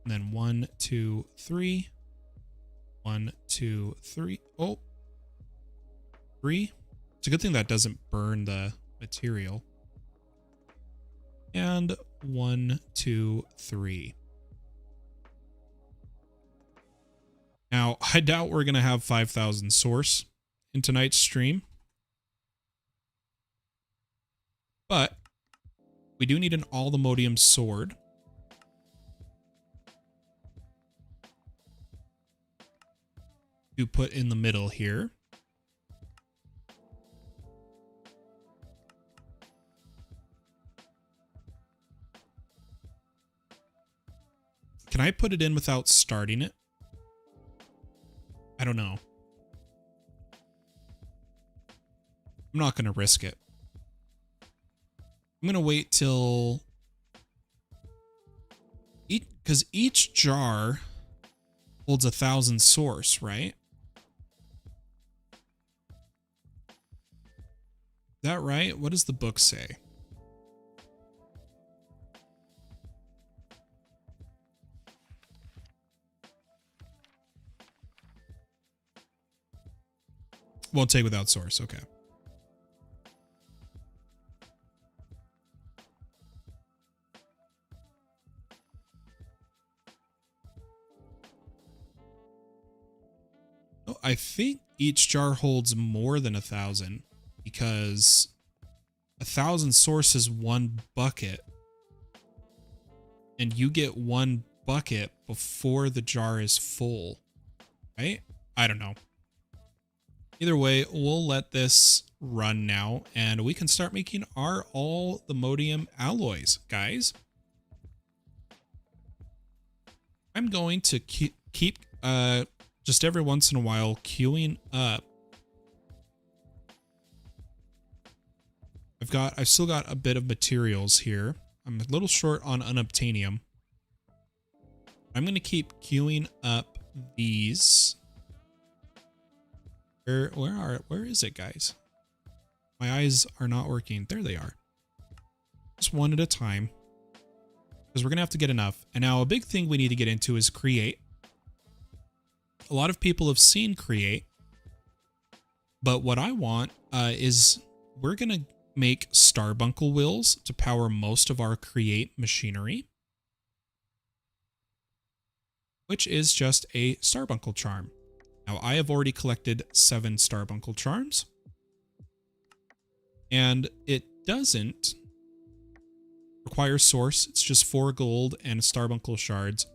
And then 1, 2, 3. 1, 2, 3. Oh. 3. It's a good thing that doesn't burn the material. And 1, 2, 3. Now, I doubt we're going to have 5,000 source in tonight's stream. But we do need an all-the-modium sword. To put in the middle here. Can I put it in without starting it? I don't know. I'm not going to risk it. I'm going to wait till... Because each jar holds 1,000 source, right? Is that right? What does the book say? Won't take without source. Okay. Oh, I think each jar holds more than 1,000 because 1,000 source is 1 bucket. And you get 1 bucket before the jar is full. Right? I don't know. Either way, we'll let this run now, and we can start making our all the modium alloys, guys. I'm going to keep just every once in a while queuing up. I've still got a bit of materials here. I'm a little short on unobtainium. I'm going to keep queuing up these. Where is it, guys? My eyes are not working. There they are. Just one at a time, because we're going to have to get enough. And now a big thing we need to get into is create. A lot of people have seen create, but what I want is we're going to make starbuncle wheels to power most of our create machinery, which is just a starbuncle charm. Now, I have already collected 7 starbuncle charms, and it doesn't require source. It's just 4 gold and starbuncle shards.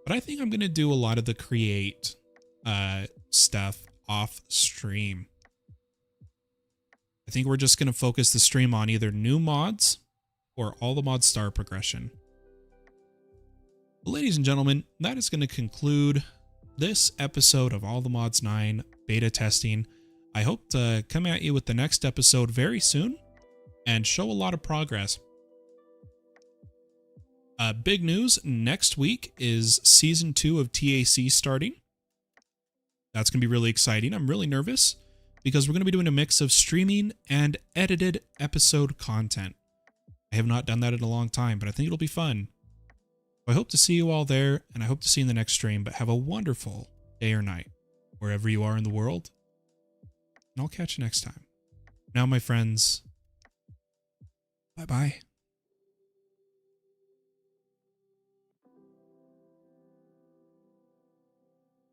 But I think I'm going to do a lot of the create stuff off stream. I think we're just going to focus the stream on either new mods or all the mod star progression. Well, ladies and gentlemen, that is going to conclude this episode of All the Mods 9 beta testing. I hope to come at you with the next episode very soon and show a lot of progress. Big news, next week is Season 2 of TAC starting. That's going to be really exciting. I'm really nervous because we're going to be doing a mix of streaming and edited episode content. I have not done that in a long time, but I think it'll be fun. I hope to see you all there, and I hope to see you in the next stream, but have a wonderful day or night, wherever you are in the world, and I'll catch you next time. Now, my friends, bye-bye.